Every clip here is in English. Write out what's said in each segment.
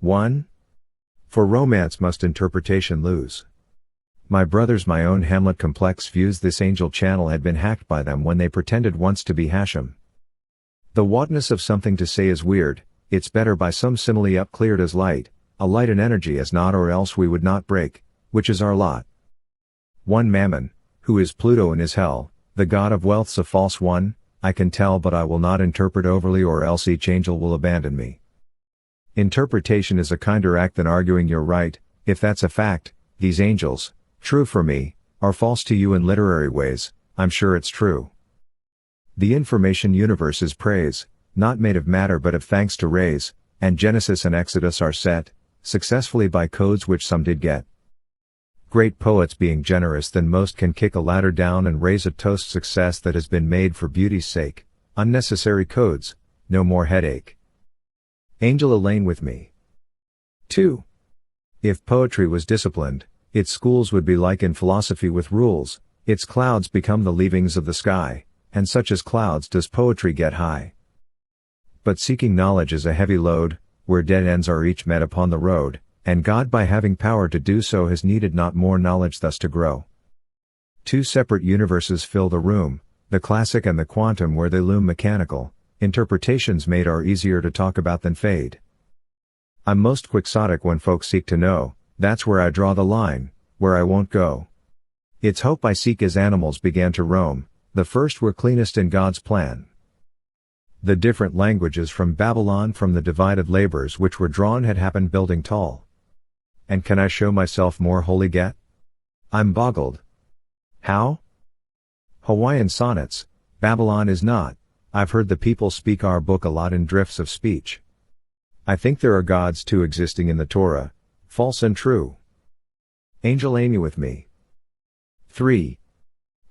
1. For romance must interpretation lose. My brothers, my own Hamlet complex views this angel channel had been hacked by them when they pretended once to be Hashem. The whatness of something to say is weird, it's better by some simile up cleared as light, a light and energy as not, or else we would not break, which is our lot. 1 Mammon, who is Pluto and is hell, the god of wealth's a false one, I can tell, but I will not interpret overly, or else each angel will abandon me. Interpretation is a kinder act than arguing you're right. If that's a fact, these angels, true for me, are false to you in literary ways, I'm sure it's true. The information universe is praise, not made of matter but of thanks to rays, and Genesis and Exodus are set, successfully by codes which some did get. Great poets, being generous than most, can kick a ladder down and raise a toast success that has been made for beauty's sake. Unnecessary codes, no more headache. Angel Elaine with me. 2. If poetry was disciplined, its schools would be like in philosophy with rules, its clouds become the leavings of the sky, and such as clouds does poetry get high. But seeking knowledge is a heavy load, where dead ends are each met upon the road, and God by having power to do so has needed not more knowledge thus to grow. 2 separate universes fill the room, the classic and the quantum, where they loom mechanical, interpretations made are easier to talk about than fade. I'm most quixotic when folks seek to know, that's where I draw the line, where I won't go. It's hope I seek as animals began to roam, the first were cleanest in God's plan. The different languages from Babylon, from the divided labors which were drawn, had happened building tall. And can I show myself more holy yet? I'm boggled. How? Hawaiian sonnets, Babylon is not, I've heard the people speak our book a lot in drifts of speech. I think there are gods too existing in the Torah, false and true. Angel Amy with me. 3.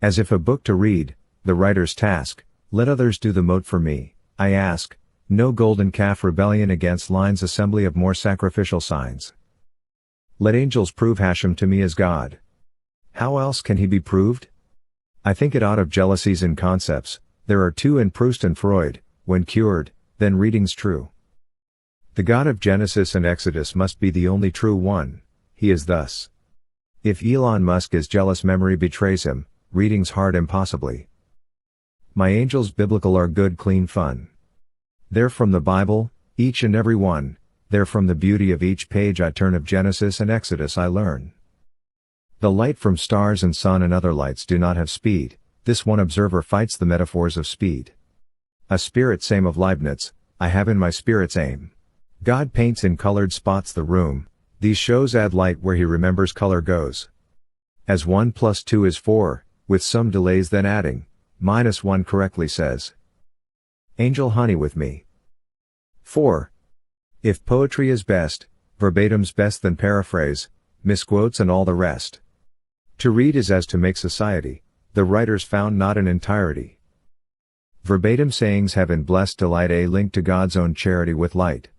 As if a book to read, the writer's task, let others do the mote for me, I ask, no golden calf rebellion against lines, assembly of more sacrificial signs. Let angels prove Hashem to me as God. How else can he be proved? I think it out of jealousies and concepts, there are 2 in Proust and Freud, when cured, then reading's true. The God of Genesis and Exodus must be the only true one, he is thus. If Elon Musk is jealous, memory betrays him, reading's hard impossibly. My angels biblical are good clean fun. They're from the Bible, each and every one. There from the beauty of each page I turn of Genesis and Exodus I learn. The light from stars and sun and other lights do not have speed, this one observer fights the metaphors of speed. A spirit same of Leibniz, I have in my spirit's aim. God paints in colored spots the room, these shows add light where he remembers color goes. As 1 + 2 is 4, with some delays then adding, -1 correctly says. Angel honey with me. 4. If poetry is best, verbatim's best than paraphrase, misquotes and all the rest. To read is as to make society, the writers found not in entirety. Verbatim sayings have in blessed delight a link to God's own charity with light.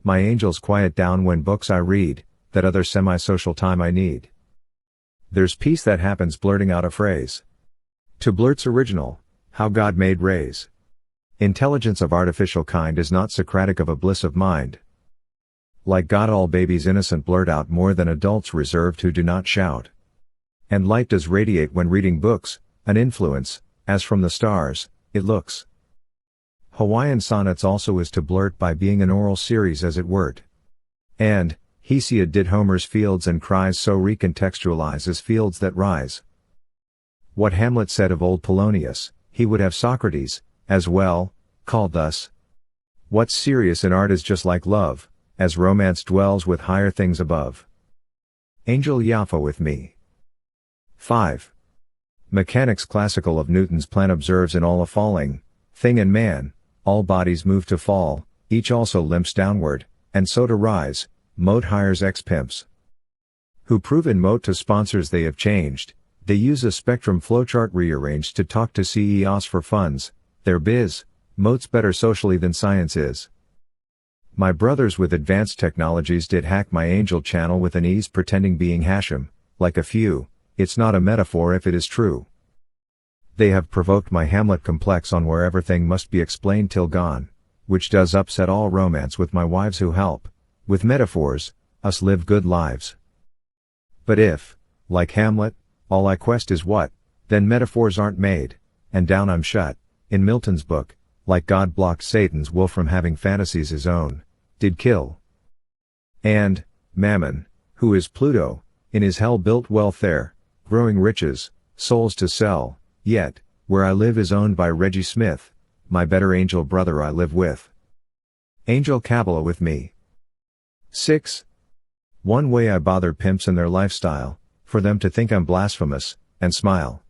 My angels quiet down when books I read, that other semi-social time I need. There's peace that happens blurting out a phrase. To blurt's original, how God made rays. Intelligence of artificial kind is not Socratic of a bliss of mind. Like God all babies innocent blurt out more than adults reserved who do not shout. And light does radiate when reading books, an influence, as from the stars, it looks. Hawaiian sonnets also is to blurt by being an oral series as it wert. And, Hesiod did Homer's fields and cries so recontextualize as fields that rise. What Hamlet said of old Polonius, he would have Socrates, as well, called thus. What's serious in art is just like love, as romance dwells with higher things above. Angel Yaffa with me. 5. Mechanics classical of Newton's plan observes in all a falling thing and man, all bodies move to fall, each also limps downward, and so to rise, mote hires ex-pimps. Who prove in mote to sponsors they have changed, they use a spectrum flowchart rearranged to talk to CEOs for funds, their biz, mote's better socially than science is. My brothers with advanced technologies did hack my angel channel with an ease pretending being Hashem, like a few, it's not a metaphor if it is true. They have provoked my Hamlet complex on where everything must be explained till gone, which does upset all romance with my wives who help, With metaphors, us live good lives. But if, like Hamlet, all I quest is what, then metaphors aren't made, and down I'm shut, in Milton's book, like God blocked Satan's will from having fantasies his own, did kill. And, Mammon, who is Pluto, in his hell built wealth there, growing riches, souls to sell, yet, where I live is owned by Reggie Smith, my better angel brother I live with. Angel Kabbalah with me. 6. One way I bother pimps and their lifestyle, for them to think I'm blasphemous, and smile.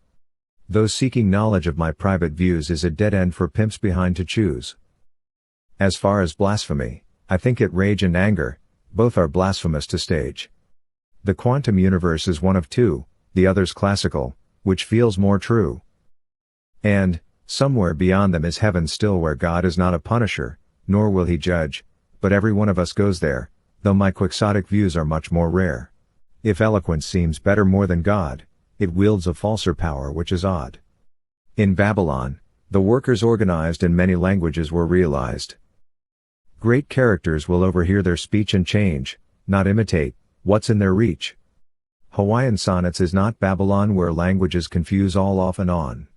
Those seeking knowledge of my private views is a dead end for pimps behind to choose. As far as blasphemy, I think it rage and anger, both are blasphemous to stage. The quantum universe is one of two, the other's classical, which feels more true. And, somewhere beyond them is heaven still where God is not a punisher, nor will he judge, but every one of us goes there, though my quixotic views are much more rare. If eloquence seems better more than God, it wields a falser power which is odd. In Babylon, the workers organized and many languages were realized. Great characters will overhear their speech and change, not imitate, what's in their reach. Hawaiian sonnets is not Babylon where languages confuse all off and on.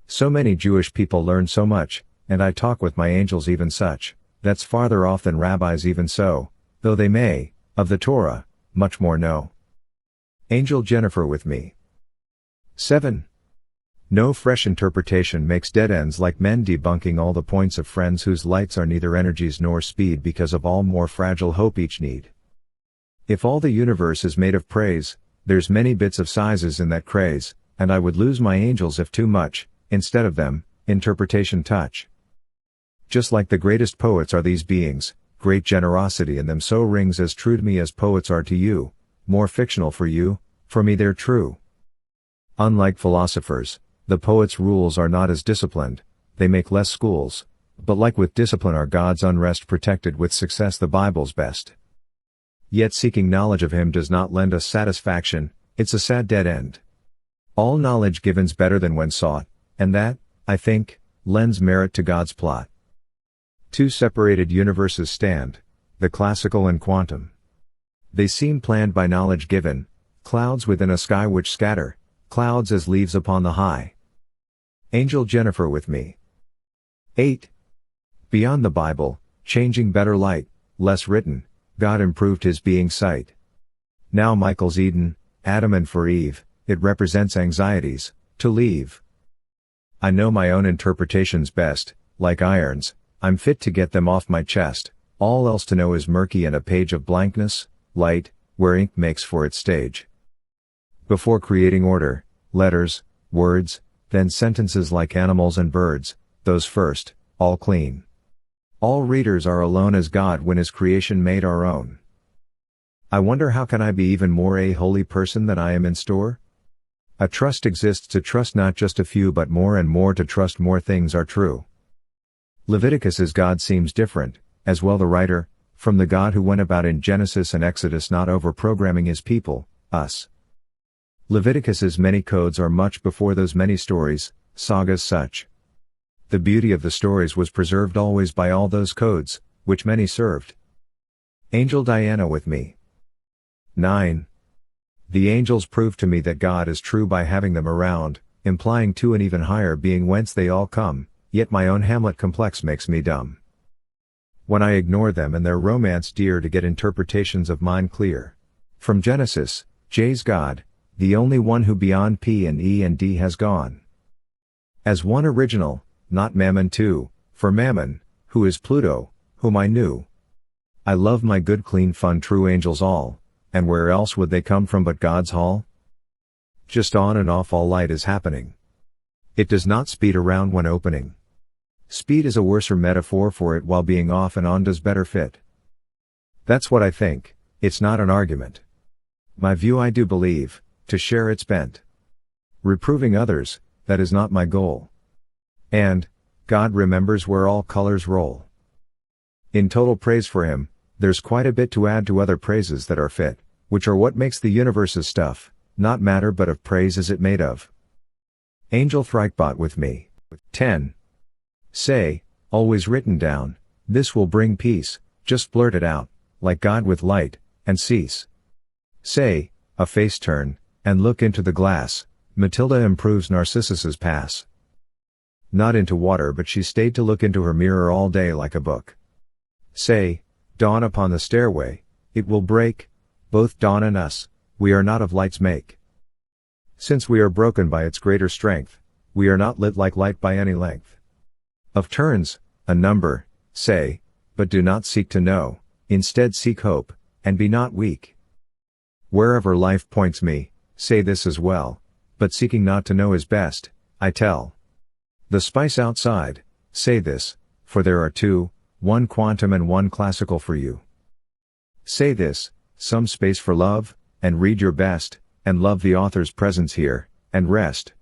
So many Jewish people learn so much, and I talk with my angels even such, that's farther off than rabbis even so, though they may, of the Torah, much more know. Angel Jennifer with me. 7. No fresh interpretation makes dead ends like men debunking all the points of friends whose lights are neither energies nor speed because of all more fragile hope each need. If all the universe is made of praise, there's many bits of sizes in that craze, and I would lose my angels if too much, instead of them, interpretation touch. Just like the greatest poets are these beings, great generosity in them so rings as true to me as poets are to you, more fictional for you, for me they're true. Unlike philosophers, the poets' rules are not as disciplined, they make less schools, but like with discipline are God's unrest protected with success the Bible's best. Yet seeking knowledge of him does not lend us satisfaction, it's a sad dead end. All knowledge given's better than when sought, and that, I think, lends merit to God's plot. Two separated universes stand, the classical and quantum. They seem planned by knowledge given, clouds within a sky which scatter, clouds as leaves upon the high. Angel Jennifer with me. 8. Beyond the Bible, changing better light, less written, God improved his being sight. Now Michael's Eden, Adam and for Eve, it represents anxieties, to leave. I know my own interpretations best, like irons, I'm fit to get them off my chest, all else to know is murky and a page of blankness, light, where ink makes for its stage. Before creating order, letters, words, then sentences like animals and birds, those first, all clean. All readers are alone as God when his creation made our own. I wonder how can I be even more a holy person than I am in store? A trust exists to trust not just a few but more and more to trust more things are true. Leviticus's God seems different, as well the writer, from the God who went about in Genesis and Exodus not over-programming his people, us. Leviticus's many codes are much before those many stories, sagas such. The beauty of the stories was preserved always by all those codes, which many served. Angel Diana with me. 9. The angels prove to me that God is true by having them around, implying to an even higher being whence they all come, yet my own Hamlet complex makes me dumb. When I ignore them and their romance dear to get interpretations of mine clear. From Genesis, J's God, the only one who beyond P and E and D has gone. As one original, not Mammon too, for Mammon, who is Pluto, whom I knew. I love my good clean fun true angels all, and where else would they come from but God's hall? Just on and off all light is happening. It does not speed around when opening. Speed is a worser metaphor for it while being off and on does better fit. That's what I think, it's not an argument. My view I do believe, to share its bent. Reproving others, that is not my goal. And, God remembers where all colors roll. In total praise for him, there's quite a bit to add to other praises that are fit, which are what makes the universe's stuff, not matter but of praise is it made of. Angel Thrikebot with me. 10. Say, always written down, this will bring peace, just blurt it out, like God with light, and cease. Say, a face turn, and look into the glass, Matilda improves Narcissus's pass. Not into water but she stayed to look into her mirror all day like a book. Say, dawn upon the stairway, it will break, both dawn and us, we are not of light's make. Since we are broken by its greater strength, we are not lit like light by any length. Of turns, a number, say, but do not seek to know, instead seek hope, and be not weak. Wherever life points me, say this as well, but seeking not to know is best, I tell. The spice outside, say this, for there are two, one quantum and one classical for you. Say this, some space for love, and read your best, and love the author's presence here, and rest.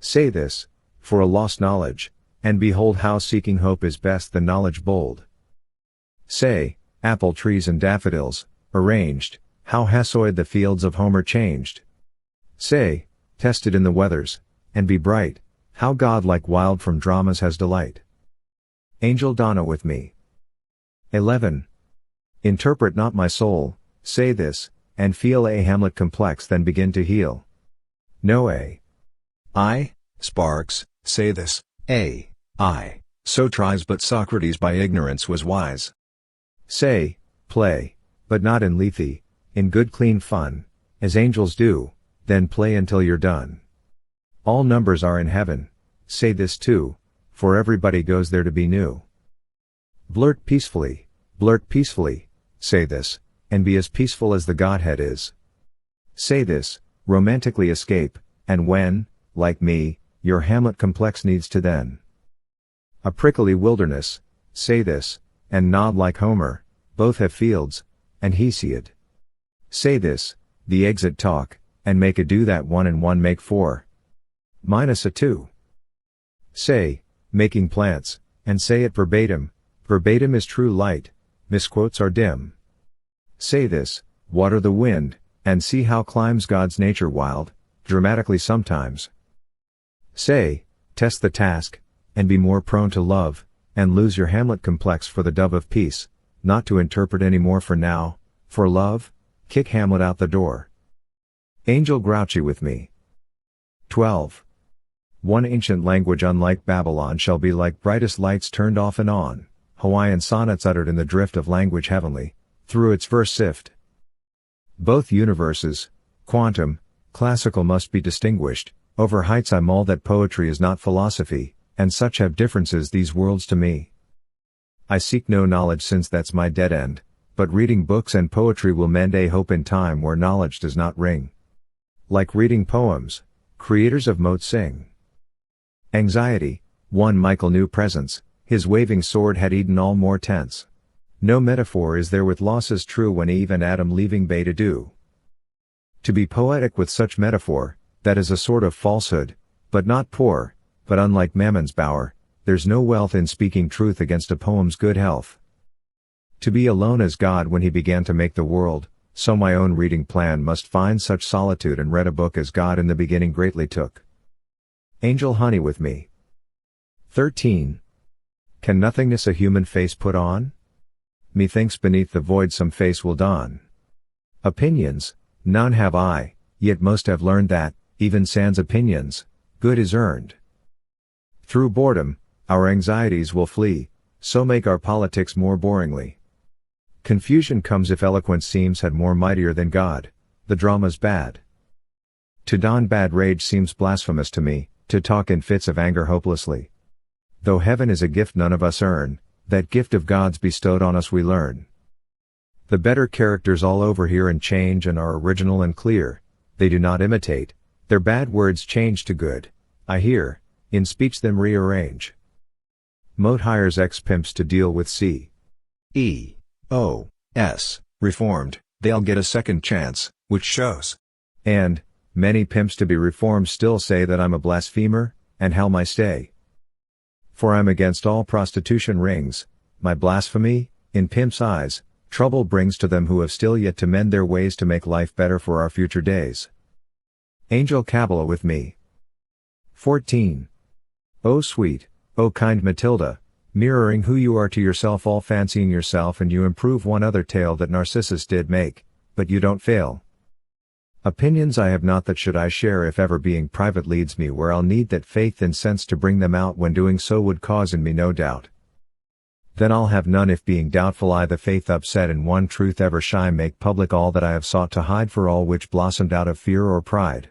Say this, for a lost knowledge, and behold how seeking hope is best than knowledge bold. Say, apple trees and daffodils, arranged, how Hesiod the fields of Homer changed. Say, tested in the weathers, and be bright, how God like wild from dramas has delight. Angel Donna with me. 11. Interpret not my soul, say this, and feel a Hamlet complex then begin to heal. No I, Sparks, say this, I, so tries but Socrates by ignorance was wise. Say, play, but not in Lethe, in good clean fun, as angels do, then play until you're done. All numbers are in heaven, say this too, for everybody goes there to be new. Blurt peacefully, say this, and be as peaceful as the Godhead is. Say this, romantically escape, and when, like me, your Hamlet complex needs to then. A prickly wilderness, say this, and nod like Homer, both have fields, and Hesiod. Say this, the exit talk, and make a do that 1 and 1 make 4. Minus a 2. Say, making plants, and say it verbatim is true light, misquotes are dim. Say this, water the wind, and see how climbs God's nature wild, dramatically sometimes. Say, test the task, and be more prone to love, and lose your Hamlet complex for the dove of peace, not to interpret any more for now, for love, kick Hamlet out the door. Angel Grouchy with me. 12. One ancient language unlike Babylon shall be like brightest lights turned off and on, Hawaiian sonnets uttered in the drift of language heavenly, through its verse sift. Both universes, quantum, classical must be distinguished, over heights I mull that poetry is not philosophy, and such have differences these worlds to me. I seek no knowledge since that's my dead end, but reading books and poetry will mend a hope in time where knowledge does not ring. Like reading poems, creators of motes sing. Anxiety, one Michael knew presence, his waving sword had eaten all more tense. No metaphor is there with losses true when Eve and Adam leaving bay to do. To be poetic with such metaphor, that is a sort of falsehood, but not poor, but unlike Mammon's bower, there's no wealth in speaking truth against a poem's good health. To be alone as God when he began to make the world, so my own reading plan must find such solitude and read a book as God in the beginning greatly took. Angel Honey with me. 13. Can nothingness a human face put on? Methinks beneath the void some face will dawn. Opinions, none have I, yet most have learned that, even sans opinions, good is earned. Through boredom, our anxieties will flee, so make our politics more boringly. Confusion comes if eloquence seems had more mightier than God, the drama's bad. To don bad rage seems blasphemous to me, to talk in fits of anger hopelessly. Though heaven is a gift none of us earn, that gift of God's bestowed on us we learn. The better characters all over here and change and are original and clear, they do not imitate, their bad words change to good, I hear, in speech them rearrange. Mote hires ex-pimps to deal with C.E.O.S. Reformed, they'll get a second chance, which shows. And, many pimps to be reformed still say that I'm a blasphemer, and hell my stay. For I'm against all prostitution rings, my blasphemy, in pimps' eyes, trouble brings to them who have still yet to mend their ways to make life better for our future days. Angel Cabala with me. 14. O sweet, O kind Matilda, Mirroring who you are to yourself, all fancying yourself, and you improve. One other tale that Narcissus did make, but you don't fail. Opinions I have not, that should I share if ever, being private leads me where I'll need that faith and sense to bring them out, when doing so would cause in me no doubt. Then I'll have none if being doubtful I the faith upset, and one truth ever shy make public all that I have sought to hide, for all which blossomed out of fear or pride.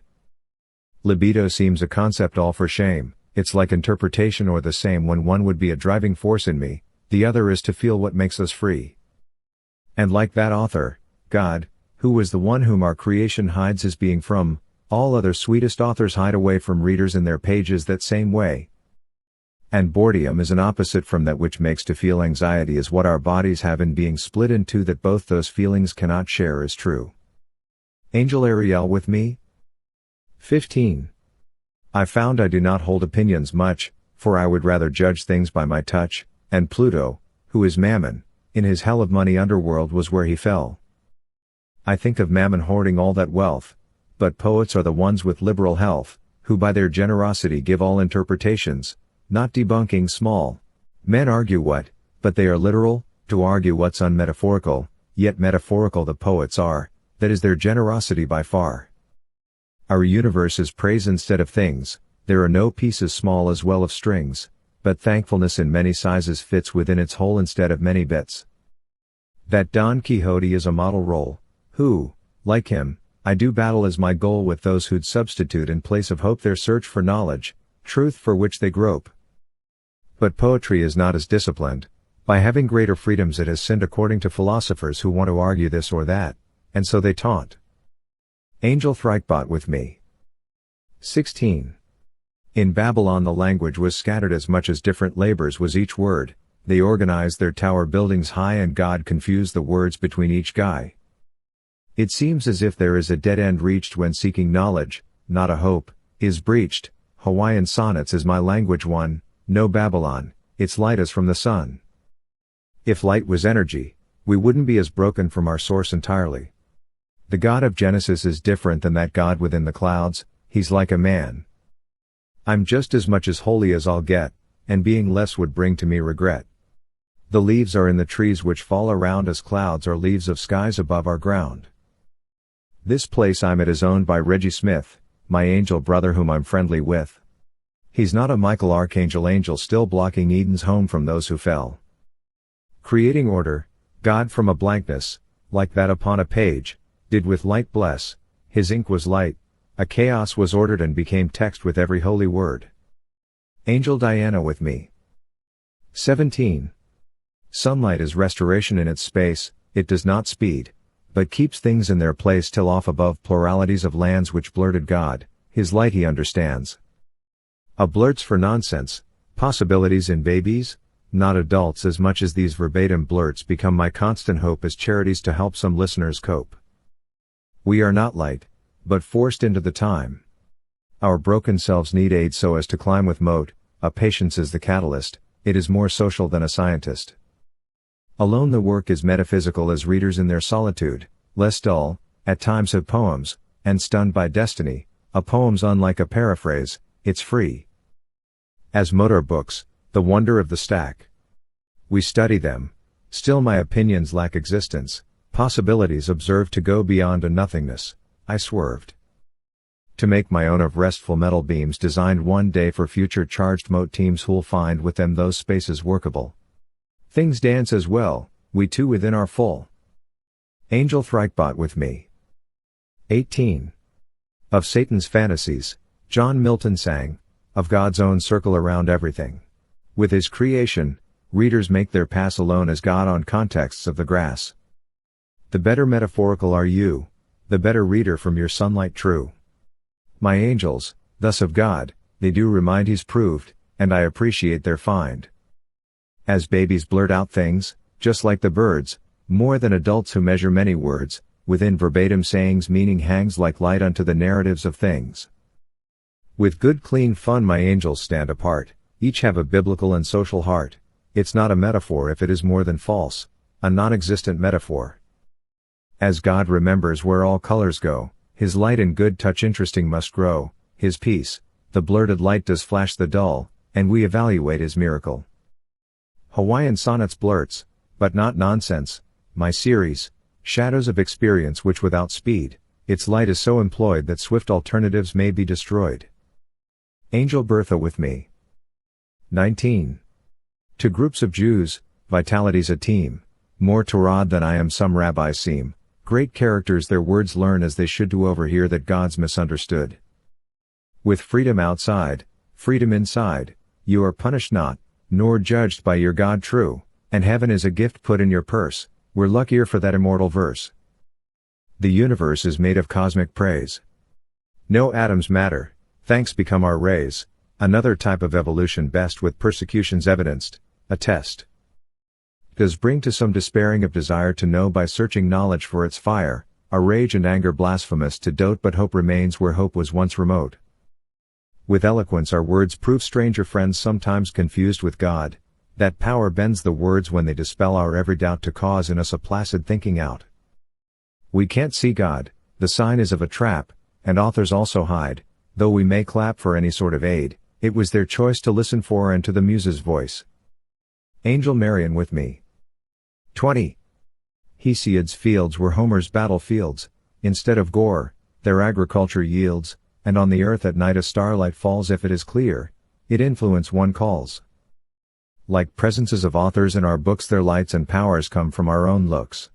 Libido seems a concept all for shame, it's like interpretation or the same, when one would be a driving force in me, the other is to feel what makes us free. And like that author, God, who was the one whom our creation hides his being from, all other sweetest authors hide away from readers in their pages that same way. And boredom is an opposite from that which makes to feel. Anxiety is what our bodies have in being split in two, that both those feelings cannot share is true. Angel Ariel with me? 15. I found I do not hold opinions much, for I would rather judge things by my touch, and Pluto, who is Mammon, in his hell of money underworld was where he fell. I think of Mammon hoarding all that wealth, but poets are the ones with liberal health, who by their generosity give all interpretations, not debunking small. Men argue what, but they are literal, to argue what's unmetaphorical, yet metaphorical the poets are, that is their generosity by far. Our universe is praise instead of things, there are no pieces small as well of strings, but thankfulness in many sizes fits within its whole instead of many bits. That Don Quixote is a model role, who, like him, I do battle as my goal with those who'd substitute in place of hope their search for knowledge, truth for which they grope. But poetry is not as disciplined, by having greater freedoms it has sinned, according to philosophers who want to argue this or that, and so they taunt. Angel Thrikebot with me. 16. In Babylon the language was scattered as much as different labors was each word, they organized their tower buildings high, and God confused the words between each guy. It seems as if there is a dead end reached when seeking knowledge, not a hope, is breached. Hawaiian sonnets is my language one, no Babylon, its light is from the sun. If light was energy, we wouldn't be as broken from our source entirely. The God of Genesis is different than that God within the clouds, he's like a man. I'm just as much as holy as I'll get, and being less would bring to me regret. The leaves are in the trees which fall around us, clouds are leaves of skies above our ground. This place I'm at is owned by Reggie Smith, my angel brother whom I'm friendly with. He's not a Michael Archangel angel still blocking Eden's home from those who fell. Creating order, God from a blankness, like that upon a page, did with light bless, his ink was light, a chaos was ordered and became text with every holy word. Angel Diana with me. 17. Sunlight is restoration in its space, it does not speed, but keeps things in their place till off above pluralities of lands which blurted God, his light he understands. A blurts for nonsense, possibilities in babies, not adults, as much as these verbatim blurts become my constant hope as charities to help some listeners cope. We are not light, but forced into the time. Our broken selves need aid so as to climb with moat, a patience is the catalyst, it is more social than a scientist. Alone the work is metaphysical as readers in their solitude, less dull, at times have poems, and stunned by destiny, a poem's unlike a paraphrase, it's free. As motor books, the wonder of the stack. We study them, still my opinions lack existence, possibilities observed to go beyond a nothingness, I swerved. To make my own of restful metal beams designed one day for future charged moat teams who'll find with them those spaces workable. Things dance as well, we too within our full. Angel Thrikebot with me. 18. Of Satan's fantasies, John Milton sang, of God's own circle around everything. With his creation, readers make their pass alone as God on contexts of the grass. The better metaphorical are you, the better reader from your sunlight true. My angels, thus of God, they do remind he's proved, and I appreciate their find. As babies blurt out things, just like the birds, more than adults who measure many words, within verbatim sayings meaning hangs like light unto the narratives of things. With good clean fun my angels stand apart, each have a biblical and social heart, it's not a metaphor if it is more than false, a non-existent metaphor. As God remembers where all colors go, his light and good touch interesting must grow, his peace, the blurted light does flash the dull, and we evaluate his miracle. Hawaiian Sonnets blurts, but not nonsense, my series, shadows of experience which without speed, its light is so employed that swift alternatives may be destroyed. Angel Bertha with me. 19. To groups of Jews, vitality's a team, more Torah than I am some rabbis seem, great characters their words learn as they should to overhear that God's misunderstood. With freedom outside, freedom inside, you are punished not, nor judged by your God true, and heaven is a gift put in your purse, we're luckier for that immortal verse. The universe is made of cosmic praise. No atoms matter, thanks become our rays, another type of evolution best with persecutions evidenced, a test. Does bring to some despairing of desire to know by searching knowledge for its fire, a rage and anger blasphemous to dote but hope remains where hope was once remote. With eloquence our words prove stranger friends sometimes confused with God, that power bends the words when they dispel our every doubt to cause in us a placid thinking out. We can't see God, the sign is of a trap, and authors also hide, though we may clap for any sort of aid, it was their choice to listen for and to the muse's voice. Angel Marion with me. 20. Hesiod's fields were Homer's battlefields, instead of gore, their agriculture yields, and on the earth at night a starlight falls if it is clear, it influence one calls. Like presences of authors in our books their lights and powers come from our own looks.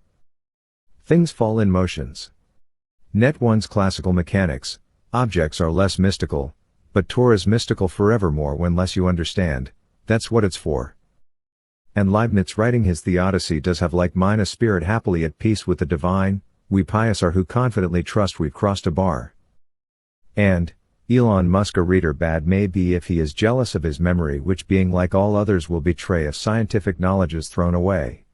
Things fall in motions. Net one's classical mechanics, objects are less mystical, but Torah's mystical forevermore when less you understand, that's what it's for. And Leibniz writing his Theodicy does have like mine a spirit happily at peace with the divine, we pious are who confidently trust we've crossed a bar. And, Elon Musk a reader bad may be if he is jealous of his memory which being like all others will betray if scientific knowledge is thrown away.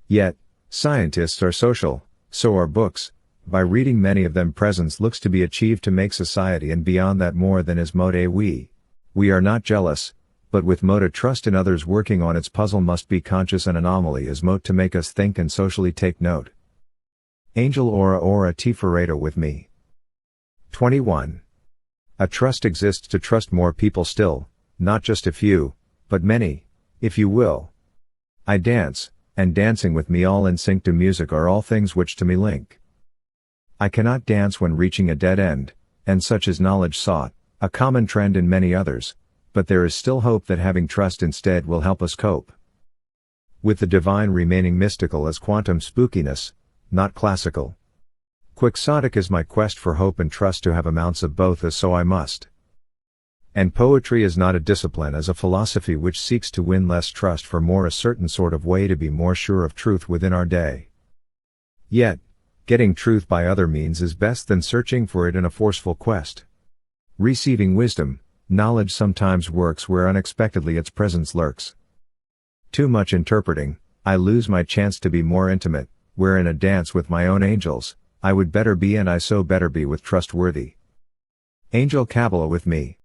Yet, scientists are social, so are books, by reading many of them presence looks to be achieved to make society and beyond that more than is mote we are not jealous, but with mote trust in others working on its puzzle must be conscious an anomaly is mote to make us think and socially take note. Angel ora ti ferreto with me. 21. A trust exists to trust more people still, not just a few, but many, if you will. I dance, and dancing with me all in sync to music are all things which to me link. I cannot dance when reaching a dead end, and such is knowledge sought, a common trend in many others, but there is still hope that having trust instead will help us cope with the divine remaining mystical as quantum spookiness, not classical. Quixotic is my quest for hope and trust to have amounts of both as so I must. And poetry is not a discipline as a philosophy which seeks to win less trust for more a certain sort of way to be more sure of truth within our day. Yet, getting truth by other means is best than searching for it in a forceful quest. Receiving wisdom, knowledge sometimes works where unexpectedly its presence lurks. Too much interpreting, I lose my chance to be more intimate, where in a dance with my own angels, I would better be and I so better be with trustworthy. Angel Kabbalah with me.